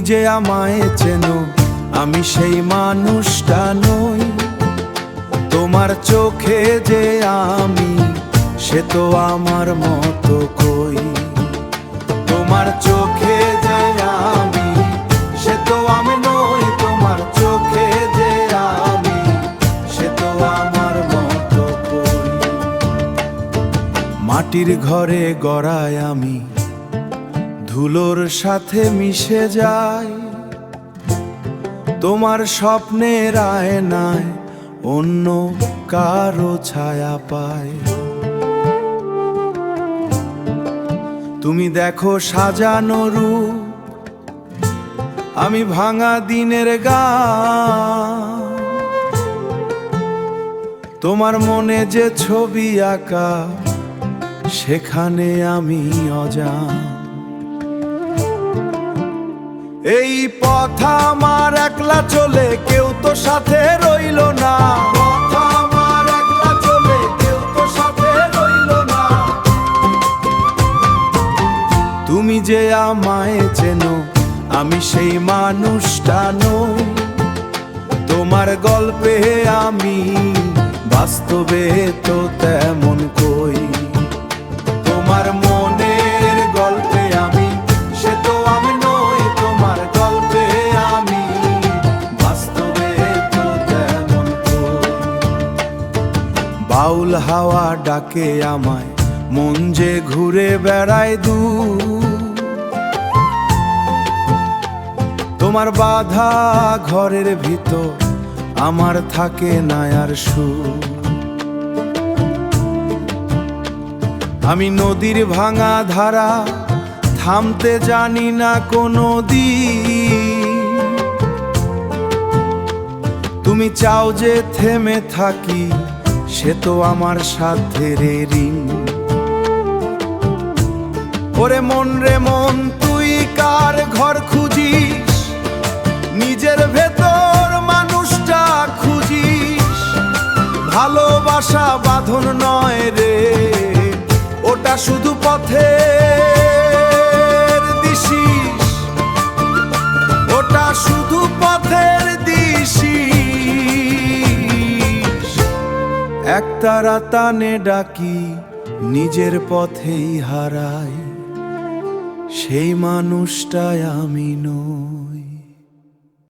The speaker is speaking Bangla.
যে আমায় চেনো, আমি সেই মানুষটা নই। তোমার চোখে যে আমি, সে তো আমার মতো কই। তোমার চোখে যে আমি, সে তো আমি নই। তোমার চোখে যে আমি, সে তো আমার মতো কই। মাটির ঘরে গড়ায় আমি, ধুলোর সাথে মিশে যাই। তোমার স্বপ্নের আয়নায় অন্য কারো ছায়া পায়। তুমি দেখো সাজানো রূপ, আমি ভাঙা দিনের গান। তোমার মনে যে ছবি আঁকা, সেখানে আমি অজান। এই পথ আমার একলা চলে, কেউ তো সাথে রইল না। পথ আমার একলা চলে, কেউ তো সাথে রইল না। তুমি যে আমায় চেনো, আমি সেই মানুষটা নই। তোমার গল্পে আমি, বাস্তবে তো তেমন কই। তোমার মনের গল্পে আমি, সে তো আমি নই। তোমার গল্পে আমি, বাস্তবে তো তেমন কই। বাউল হাওয়া ডাকে আমায়, মন যে ঘুরে বেড়ায় দূর। তোমার বাঁধা ঘরের ভিতর আমার থাকে না আর সুর। আমি নদীর ভাঙা ধারা, থামতে জানি না কোনো দিন। তুমি চাও যে থেমে থাকি, সে তো আমার সাধ্যের ঋণ। ওরে মন রে মন, তুই কার ঘর খুঁজিস? নিজের ভেতর মানুষটা খুঁজিস। ভালোবাসা বাঁধন নয় রে, ওটা শুধু পথের দিশিস। ওটা শুধু পথের দিশিস। একতারা টানে ডাকি, নিজের পথেই হারাই। সেই মানুষটাই আমি নই।